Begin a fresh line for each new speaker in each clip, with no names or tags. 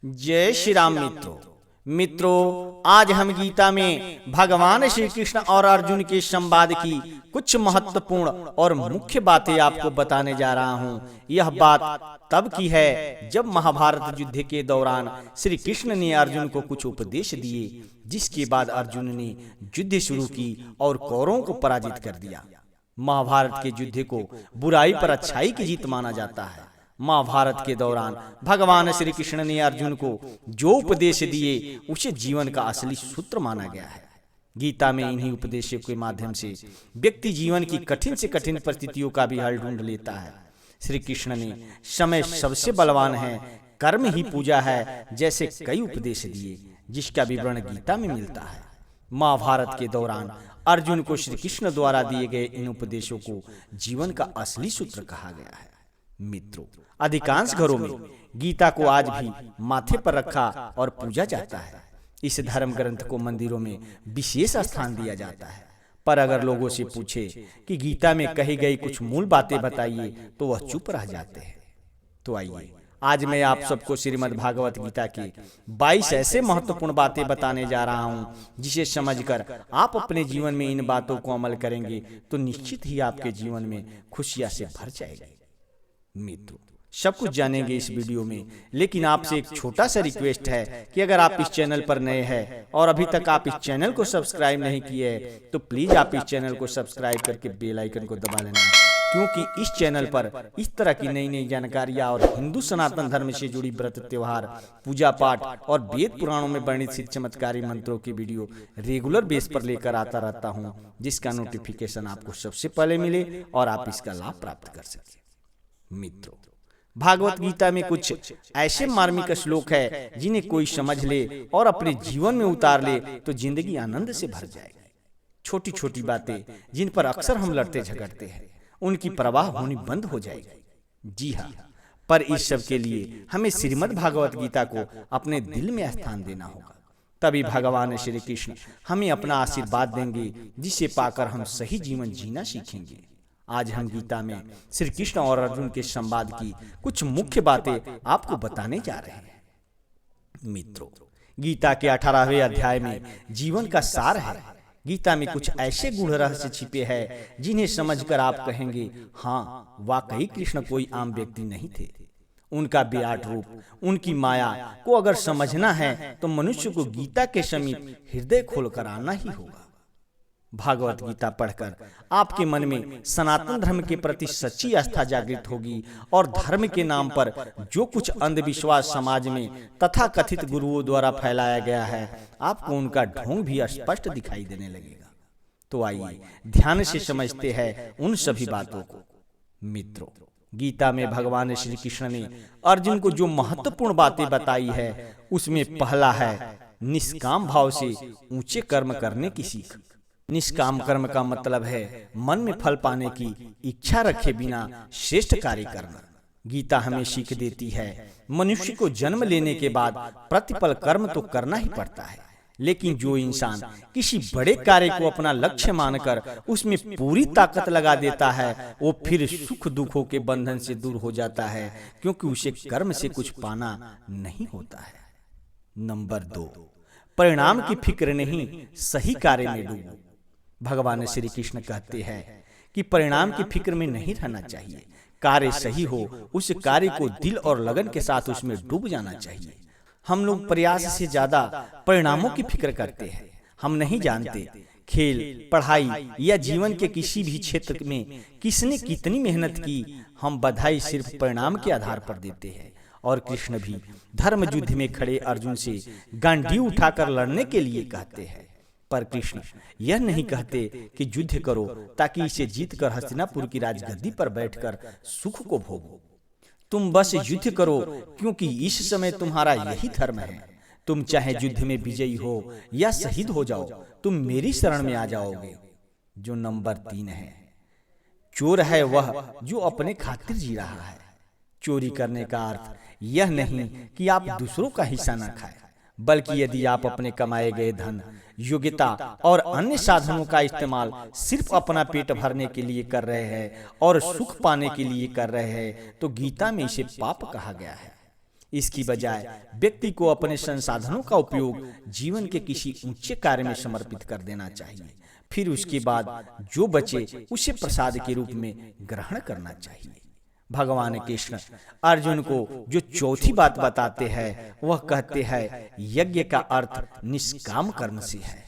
जय श्री राम मित्रों, आज हम गीता में भगवान श्री कृष्ण और अर्जुन के संवाद की कुछ महत्वपूर्ण और मुख्य बातें आपको बताने जा रहा हूँ। यह बात तब की है जब महाभारत युद्ध के दौरान श्री कृष्ण ने अर्जुन को कुछ उपदेश दिए, जिसके बाद अर्जुन ने युद्ध शुरू की और कौरवों को पराजित कर दिया। महाभारत के युद्ध को बुराई पर अच्छाई की जीत माना जाता है। महाभारत के दौरान भगवान श्री कृष्ण ने अर्जुन को जो उपदेश दिए उसे जीवन का असली सूत्र माना गया है। गीता में इन्हीं उपदेशों के माध्यम से व्यक्ति जीवन की कठिन से कठिन परिस्थितियों का भी हल ढूंढ लेता है। श्री कृष्ण ने समय सबसे बलवान है, कर्म ही पूजा है जैसे कई उपदेश दिए, जिसका विवरण गीता में मिलता है। महाभारत के दौरान अर्जुन को श्री कृष्ण द्वारा दिए गए इन उपदेशों को जीवन का असली सूत्र कहा गया है। मित्रों, अधिकांश घरों में गीता को आज भी माथे पर रखा और पूजा जाता है। इस धर्म ग्रंथ को मंदिरों में विशेष स्थान दिया जाता है। पर अगर लोगों से पूछे कि गीता में कही गई कुछ मूल बातें बताइए तो वह चुप रह जाते हैं। तो आइए आज मैं आप सबको श्रीमद् भागवत गीता की 22 ऐसे महत्वपूर्ण बातें बताने जा रहा हूँ, जिसे समझकर आप अपने जीवन में इन बातों को अमल करेंगे तो निश्चित ही आपके जीवन में खुशियां से भर जाएगी। मित्रों, सब कुछ जानेंगे इस वीडियो में, लेकिन आपसे एक छोटा सा रिक्वेस्ट है कि अगर आप इस चैनल पर नए हैं और अभी तक आप इस चैनल को सब्सक्राइब नहीं किए हैं तो प्लीज आप इस चैनल को सब्सक्राइब करके बेल आइकन को दबा लेना, क्योंकि इस चैनल पर इस तरह की नई नई जानकारियां और हिंदू सनातन धर्म से जुड़ी व्रत त्योहार, पूजा पाठ और वेद पुराणों में वर्णित सिद्ध चमत्कारी मंत्रों की वीडियो रेगुलर बेस पर लेकर आता रहता हूं, जिसका नोटिफिकेशन आपको सबसे पहले मिले और आप इसका लाभ प्राप्त कर सके। मित्रों, भागवत गीता में कुछ ऐसे मार्मिक श्लोक है जिन्हें कोई समझ ले और अपने जीवन में उतार ले तो जिंदगी आनंद से भर जाएगी। छोटी छोटी बातें जिन पर अक्सर हम लड़ते झगड़ते हैं, उनकी परवाह होनी बंद हो जाएगी। जी हाँ, पर इस सब के लिए हमें श्रीमद् भागवत गीता को अपने दिल में स्थान देना होगा। तभी भगवान श्री कृष्ण हमें अपना आशीर्वाद देंगे, जिसे पाकर हम सही जीवन जीना सीखेंगे। आज हम गीता में श्री कृष्ण और अर्जुन के संवाद की कुछ मुख्य बातें आपको बताने जा रहे हैं। मित्रों, गीता के 18वें अध्याय में जीवन का सार है। गीता में कुछ ऐसे गूढ़ रहस्य छिपे हैं जिन्हें समझकर आप कहेंगे, हाँ, वाकई कृष्ण कोई आम व्यक्ति नहीं थे। उनका विराट रूप, उनकी माया को अगर समझना है तो मनुष्य को गीता के समीप हृदय खोलकर आना ही होगा। भागवत गीता पढ़कर आपके मन में सनातन धर्म के प्रति सच्ची आस्था जागृत होगी और धर्म के नाम पर जो कुछ अंधविश्वास समाज में तथा कथित गुरुओं द्वारा फैलाया गया है, आपको उनका ढोंग भी स्पष्ट दिखाई देने लगेगा। तो आइए ध्यान से समझते हैं उन सभी बातों को। मित्रों, गीता में भगवान श्री कृष्ण ने अर्जुन को जो महत्वपूर्ण बातें बताई है, उसमें पहला है निष्काम भाव से ऊंचे कर्म करने की सीख। निष्काम कर्म का मतलब है मन में फल पाने की इच्छा रखे बिना श्रेष्ठ कार्य करना। गीता हमें सीख देती है मनुष्य को जन्म लेने के बाद प्रतिपल कर्म तो करना ही पड़ता है, लेकिन जो इंसान किसी बड़े कार्य को अपना लक्ष्य मानकर उसमें पूरी ताकत लगा देता है, वो फिर सुख दुखों के बंधन से दूर हो जाता है, क्योंकि उसे कर्म से कुछ पाना नहीं होता है। नंबर 2, परिणाम की फिक्र नहीं, सही कार्य में डूबो। भगवान श्री कृष्ण कहते हैं कि परिणाम की फिक्र में नहीं रहना चाहिए। कार्य सही हो, उस कार्य को दिल और लगन के साथ उसमें डूब जाना चाहिए। हम लोग प्रयास से ज्यादा परिणामों की फिक्र करते हैं। हम नहीं जानते खेल, पढ़ाई या जीवन के किसी भी क्षेत्र में किसने कितनी मेहनत की। हम बधाई सिर्फ परिणाम के आधार पर देते हैं। और कृष्ण भी धर्म युद्ध में खड़े अर्जुन से गांडी उठाकर लड़ने के लिए कहते हैं, पर कृष्ण यह नहीं कहते कि युद्ध करो ताकि इसे जीतकर हस्तिनापुर की राजगद्दी पर बैठकर सुख को भोगो। तुम बस युद्ध करो, क्योंकि इस समय तुम्हारा यही धर्म है। तुम चाहे युद्ध में विजयी हो या शहीद हो जाओ, तुम मेरी शरण में आ जाओगे। जो नंबर 3 है, चोर है वह जो अपने खातिर जी रहा है। चोरी करने का अर्थ यह नहीं कि आप दूसरों का हिस्सा न खाएं, बल्कि यदि आप अपने कमाए गए धन, योग्यता और अन्य साधनों का इस्तेमाल सिर्फ अपना पेट भरने के लिए कर रहे हैं और सुख पाने के लिए कर रहे हैं, तो गीता में इसे पाप कहा गया है। इसकी बजाय व्यक्ति को अपने संसाधनों का उपयोग जीवन के किसी ऊंचे कार्य में समर्पित कर देना चाहिए। फिर उसके बाद जो बचे उसे प्रसाद के रूप में ग्रहण करना चाहिए। भगवान कृष्ण अर्जुन को जो चौथी बात बताते हैं वह कहते हैं यज्ञ का अर्थ निष्काम कर्म से है।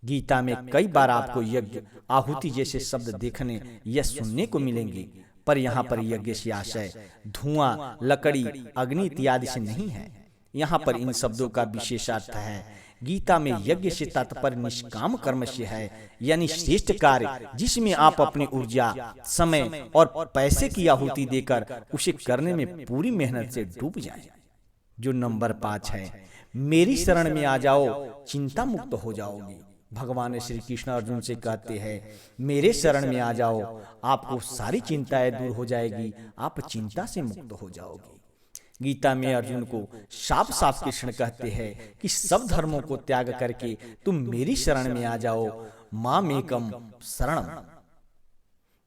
गीता में कई बार आपको यज्ञ, आहुति जैसे शब्द देखने या सुनने को मिलेंगे, पर यहाँ पर यज्ञ से आशय धुआं, लकड़ी, अग्नि इत्यादि से नहीं है। यहाँ पर इन शब्दों का विशेष अर्थ है। गीता में यज्ञ से तात्पर्य निष्काम कर्म से है, यानी श्रेष्ठ कार्य जिसमें आप अपनी ऊर्जा, समय और पैसे की आहुति देकर उसे करने में पूरी मेहनत से डूब जाए। जो नंबर 5 है, मेरी शरण में आ जाओ, चिंता मुक्त हो जाओगे। भगवान श्री कृष्ण अर्जुन से कहते हैं मेरे शरण में आ जाओ, आपको सारी चिंताएं दूर हो जाएगी, आप चिंता से मुक्त हो जाओगे। गीता में अर्जुन को साफ साफ कृष्ण कहते हैं कि सब धर्मों को त्याग करके तुम मेरी शरण में आ जाओ, मामेकम शरणम।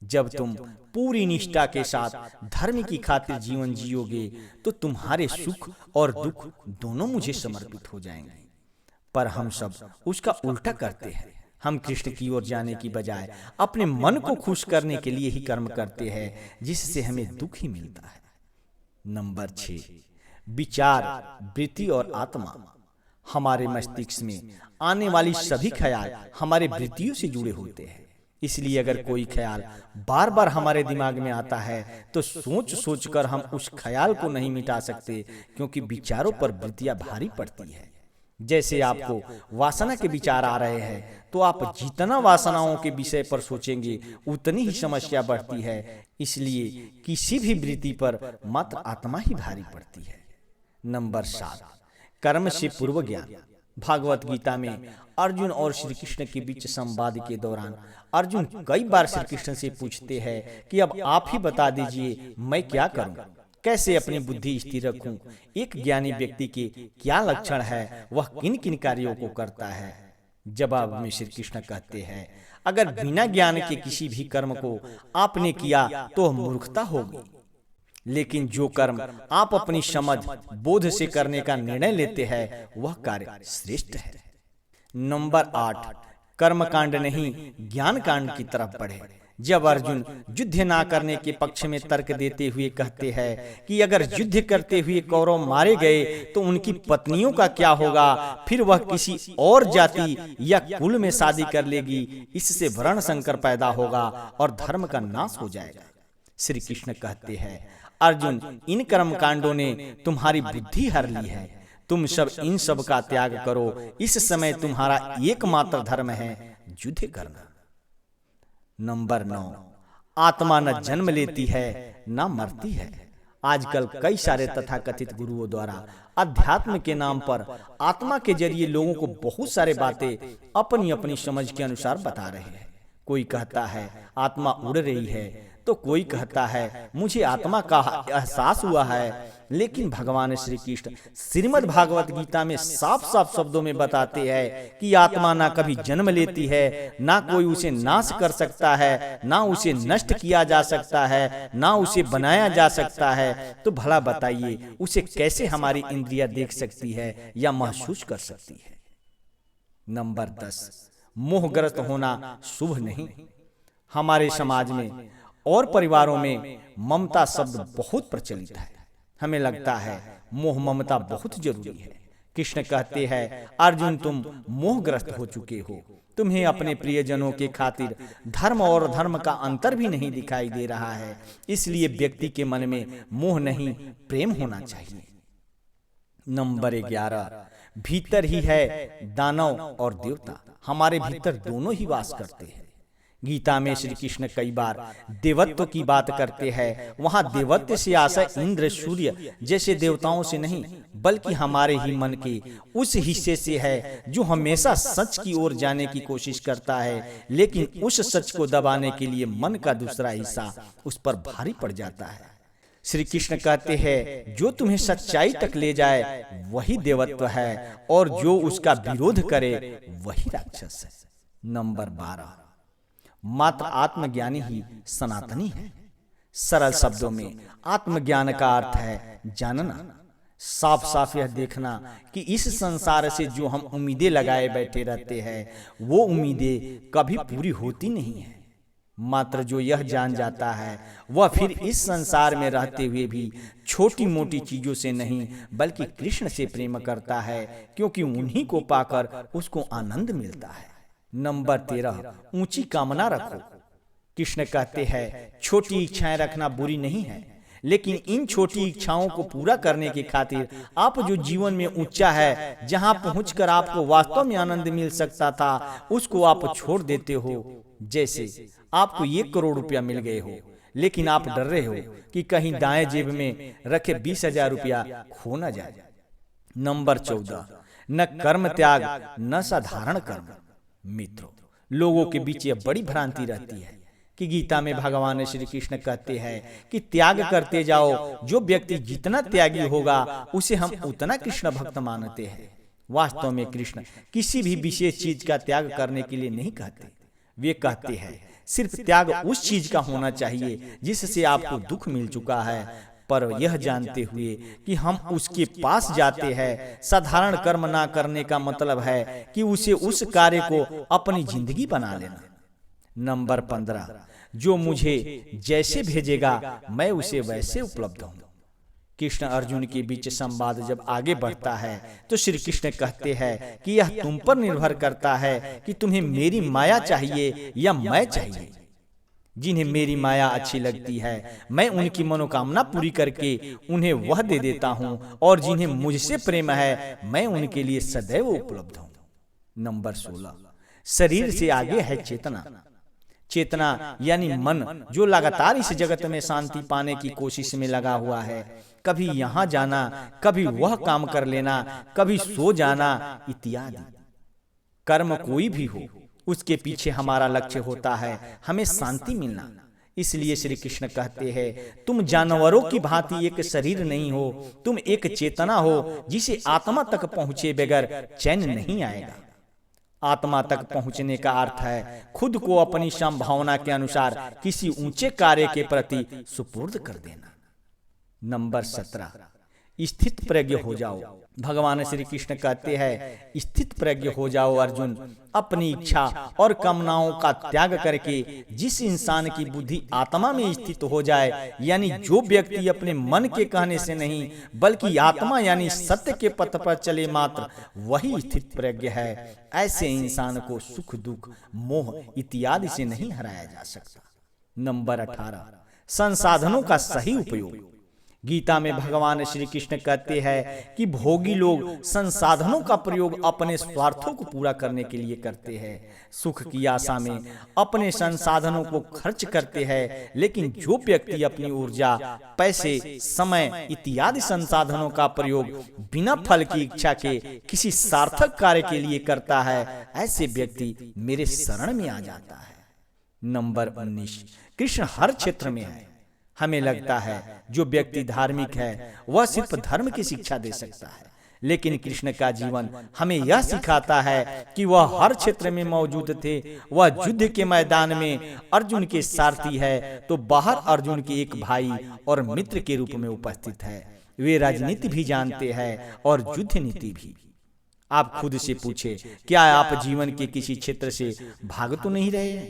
जब तुम पूरी निष्ठा के साथ धर्म की खातिर जीवन जियोगे तो तुम्हारे सुख और दुख दोनों मुझे समर्पित हो जाएंगे। पर हम सब उसका उल्टा करते हैं। हम कृष्ण की ओर जाने की बजाय अपने मन को खुश करने के लिए ही कर्म करते हैं, जिससे हमें दुख ही मिलता है। नंबर 6, विचार, वृत्ति और आत्मा। हमारे मस्तिष्क में आने वाली सभी ख्याल हमारे वृत्तियों से जुड़े होते हैं। इसलिए अगर कोई ख्याल बार बार हमारे दिमाग में आता है तो सोच सोच कर हम उस ख्याल को नहीं मिटा सकते, क्योंकि विचारों पर वृत्तियां भारी पड़ती है। जैसे आपको वासना के विचार आ रहे हैं तो आप जितना वासनाओं के विषय पर सोचेंगे उतनी ही समस्या बढ़ती है। इसलिए किसी भी वृत्ति पर मात्र आत्मा ही भारी पड़ती है। नंबर 7, कर्म से पूर्व ज्ञान। भागवत गीता में अर्जुन और श्री कृष्ण के बीच संवाद के दौरान अर्जुन कई बार श्री कृष्ण से पूछते हैं कि अब आप ही बता दीजिए मैं क्या करूं, कैसे अपनी बुद्धि स्थिर रखूं। एक ज्ञानी व्यक्ति के क्या लक्षण है, वह किन किन कार्यों को करता है। जवाब में श्री कृष्ण कहते हैं अगर बिना ज्ञान के किसी भी कर्म को आपने किया तो वह मूर्खता होगी, लेकिन जो कर्म आप अपनी समझ बोध से करने का निर्णय लेते हैं वह कार्य श्रेष्ठ है। नंबर 8, कर्म कांड नहीं ज्ञान कांड की तरफ बढ़े। जब अर्जुन युद्ध ना करने के पक्ष में तर्क देते हुए कहते हैं कि अगर युद्ध करते हुए कौरव मारे गए तो उनकी पत्नियों का क्या होगा, फिर वह किसी और जाति या कुल में शादी कर लेगी, इससे वर्ण संकर पैदा होगा और धर्म का नाश हो जाएगा। श्री कृष्ण कहते हैं अर्जुन, इन कर्म कांडों ने तुम्हारी बुद्धि हर ली है, तुम सब इन सब का त्याग करो। इस समय तुम्हारा एकमात्र धर्म है युद्ध करना। नंबर 9, आत्मा न जन्म लेती है न मरती है। आजकल कई सारे तथाकथित गुरुओं द्वारा अध्यात्म के नाम पर आत्मा के जरिए लोगों को बहुत सारे बातें अपनी अपनी समझ के अनुसार बता रहे हैं। कोई कहता है आत्मा उड़ रही है, तो कोई कहता है मुझे आत्मा का एहसास हुआ है। लेकिन भगवान श्री कृष्ण श्रीमद् भागवत गीता में साफ साफ शब्दों में बताते हैं कि आत्मा ना कभी जन्म लेती है, ना कोई उसे नाश कर सकता है, ना उसे नष्ट किया जा सकता है, ना उसे बनाया जा सकता है। तो भला बताइए उसे कैसे हमारी इंद्रियां देख सकती है या महसूस कर सकती है। नंबर 10, मोहग्रस्त होना शुभ नहीं। हमारे समाज में और परिवारों में ममता शब्द बहुत प्रचलित है। हमें लगता है मोह ममता बहुत जरूरी है। कृष्ण कहते हैं अर्जुन तुम मोहग्रस्त हो चुके हो, तुम्हें अपने प्रियजनों के खातिर धर्म और धर्म का अंतर भी नहीं दिखाई दे रहा है। इसलिए व्यक्ति के मन में मोह नहीं प्रेम होना चाहिए। नंबर 11, भीतर ही है दानव और देवता। हमारे भीतर दोनों ही वास करते हैं। गीता में श्री कृष्ण कई बार देवत्व की बात करते हैं। वहाँ देवत्व से आशय इंद्र, सूर्य जैसे देवताओं से नहीं, बल्कि हमारे ही मन के उस हिस्से से है जो हमेशा सच की ओर जाने की कोशिश करता है, लेकिन उस सच को दबाने के लिए मन का दूसरा हिस्सा उस पर भारी पड़ जाता है। श्री कृष्ण कहते हैं जो तुम्हें सच्चाई तक ले जाए वही देवत्व है, और जो उसका विरोध करे वही राक्षस है। नंबर 12, मात्र आत्मज्ञानी ही सनातनी है। सरल शब्दों में आत्मज्ञान का अर्थ है जानना। साफ साफ यह देखना कि इस संसार से जो हम उम्मीदें लगाए बैठे रहते हैं वो उम्मीदें कभी पूरी होती नहीं है। मात्र जो यह जान जाता है वह फिर इस संसार में रहते हुए भी छोटी मोटी चीजों से नहीं बल्कि कृष्ण से प्रेम करता है, क्योंकि उन्हीं को पाकर उसको आनंद मिलता है। नंबर 13, ऊंची कामना रखो। कृष्ण कहते हैं छोटी इच्छाएं रखना बुरी नहीं है, लेकिन इन छोटी इच्छाओं को पूरा करने के खातिर आप जो जीवन में ऊंचा है, जहां पहुंचकर आपको वास्तव में आनंद मिल सकता था, उसको आप छोड़ देते हो। जैसे आपको 1 करोड़ रुपया मिल गए हो, लेकिन आप डर रहे हो कि कहीं दाएं जेब में रखे 20,000 रुपया खो न जाए। नंबर 14, न कर्म त्याग न साधारण कर्म। मित्रों, लोगों के बीच यह बड़ी भ्रांति रहती है कि गीता में भगवान श्री कृष्ण कहते हैं कि त्याग करते जाओ, जो व्यक्ति जितना त्यागी होगा उसे हम उतना कृष्ण भक्त मानते हैं। वास्तव में कृष्ण किसी भी विशेष चीज का त्याग करने के लिए नहीं कहते। वे कहते हैं सिर्फ त्याग उस चीज का होना चाहिए जिससे आपको दुख मिल चुका है, पर यह जानते हुए कि हम उसके पास जाते हैं। साधारण कर्म ना करने का मतलब है कि उसे उस कार्य को अपनी जिंदगी बना लेना। नंबर 15, जो मुझे जैसे भेजेगा मैं उसे वैसे उपलब्ध हूँ। कृष्ण अर्जुन के बीच संवाद जब आगे बढ़ता है तो श्री कृष्ण कहते हैं कि यह तुम पर निर्भर करता है कि तुम्हें मेरी माया चाहिए या मैं चाहिए। जिन्हें मेरी माया अच्छी लगती है मैं उनकी मनोकामना पूरी करके उन्हें वह दे देता हूँ, और जिन्हें मुझसे प्रेम है मैं उनके लिए सदैव उपलब्ध हूँ। नंबर 16, शरीर से आगे है चेतना। चेतना यानी मन, जो लगातार इस जगत में शांति पाने की कोशिश में लगा हुआ है। कभी यहाँ जाना, कभी वह काम कर लेना, कभी सो जाना इत्यादि। कर्म कोई भी हो, उसके पीछे हमारा लक्ष्य होता है हमें शांति मिलना। इसलिए श्री कृष्ण कहते हैं तुम जानवरों की भांति एक शरीर नहीं हो, तुम एक चेतना हो जिसे आत्मा तक पहुंचे बगैर चैन नहीं आएगा। आत्मा तक पहुंचने का अर्थ है खुद को अपनी संभावना के अनुसार किसी ऊंचे कार्य के प्रति सुपुर्द कर देना। नंबर 17, स्थित प्रज्ञ हो जाओ। भगवान श्री कृष्ण कहते हैं स्थित प्रज्ञ हो जाओ अर्जुन। अपनी इच्छा और कामनाओं का त्याग करके जिस इंसान की बुद्धि आत्मा में स्थित हो जाए, यानी जो व्यक्ति अपने मन के कहने से नहीं बल्कि आत्मा यानी सत्य के पथ पर चले, मात्र वही स्थित प्रज्ञ है। ऐसे इंसान को सुख दुख मोह इत्यादि से नहीं हराया जा सकता। नंबर 18, संसाधनों का सही उपयोग। गीता में भगवान श्री कृष्ण कहते हैं कि भोगी लोग संसाधनों का प्रयोग अपने स्वार्थों को पूरा करने के लिए करते हैं, सुख की आशा में अपने संसाधनों को खर्च करते हैं। लेकिन जो व्यक्ति अपनी ऊर्जा, पैसे, समय इत्यादि संसाधनों का प्रयोग बिना फल की इच्छा के किसी सार्थक कार्य के लिए करता है, ऐसे व्यक्ति मेरे शरण में आ जाता है। नंबर 19, कृष्ण हर क्षेत्र में है। हमें लगता है जो व्यक्ति धार्मिक है वह सिर्फ धर्म की शिक्षा दे सकता है, लेकिन कृष्ण का जीवन हमें यह सिखाता है कि वह हर क्षेत्र में मौजूद थे। वह युद्ध के मैदान में अर्जुन के सारथी है तो बाहर अर्जुन के एक भाई और मित्र के रूप में उपस्थित है। वे राजनीति भी जानते हैं और युद्ध नीति भी। आप खुद से पूछे, क्या आप जीवन के किसी क्षेत्र से भाग तो नहीं रहे हैं?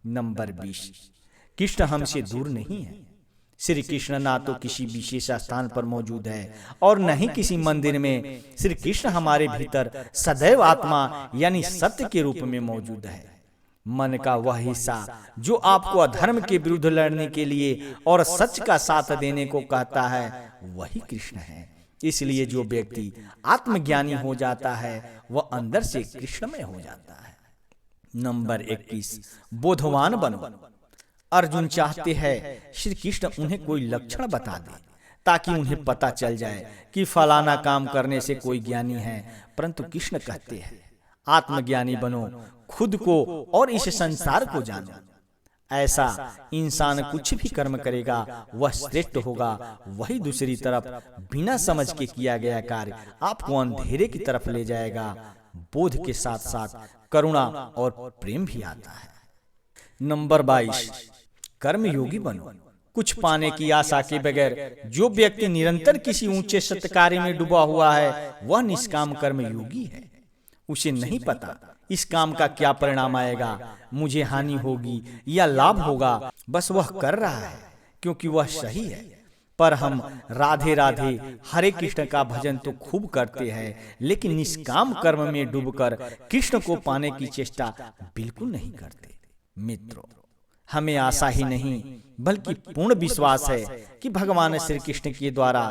नंबर 20, कृष्ण हमसे दूर नहीं है। श्री कृष्ण ना तो किसी विशेष स्थान पर मौजूद है और न ही किसी मंदिर में। श्री कृष्ण हमारे भीतर सदैव आत्मा यानी सत्य के रूप में मौजूद है। मन का वह हिस्सा जो आपको अधर्म के विरुद्ध लड़ने के लिए और सच का साथ देने को कहता है वही कृष्ण है। इसलिए जो व्यक्ति आत्मज्ञानी हो जाता है वह अंदर से कृष्णमय हो जाता है। नंबर 21, बोधवान बनो। अर्जुन चाहते हैं श्री कृष्ण उन्हें कोई लक्षण बता दे ताकि उन्हें पता चल जाए कि फलाना काम करने से कोई ज्ञानी है, परंतु कृष्ण कहते हैं आत्मज्ञानी बनो, खुद को और इस संसार को जानो। ऐसा इंसान कुछ भी कर्म करेगा वह श्रेष्ठ होगा। वही दूसरी तरफ बिना समझ के किया गया कार्य आपको अंधेरे की तरफ ले जाएगा। बोध के साथ साथ करुणा और प्रेम भी आता है। नंबर 22, कर्म योगी बनो। कुछ पाने की आशा के बगैर जो व्यक्ति निरंतर किसी ऊंचे सत्य कार्य में डूबा हुआ है वह निष्काम कर्म योगी है। उसे नहीं पता इस काम का क्या परिणाम आएगा, मुझे हानि होगी या लाभ होगा, बस वह कर रहा है क्योंकि वह सही है। पर हम राधे राधे हरे कृष्ण का भजन तो खूब करते हैं, लेकिन निष्काम कर्म में डूबकर कृष्ण को पाने की चेष्टा बिल्कुल नहीं करते। मित्रों, हमें आशा ही नहीं बल्कि पूर्ण विश्वास है कि भगवान श्री कृष्ण के द्वारा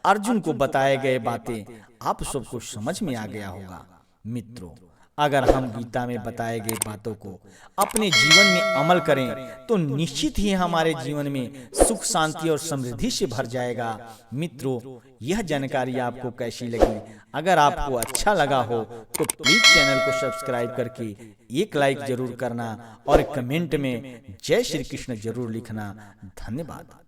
अर्जुन को बताए गए बातें आप सबको समझ में आ गया होगा। मित्रों, अगर हम गीता में बताए गए बातों को अपने जीवन में अमल करें तो निश्चित ही हमारे जीवन में सुख शांति और समृद्धि से भर जाएगा। मित्रों, यह जानकारी आपको कैसी लगी? अगर आपको अच्छा लगा हो तो प्लीज चैनल को सब्सक्राइब करके एक लाइक जरूर करना और कमेंट में जय श्री कृष्ण जरूर लिखना। धन्यवाद।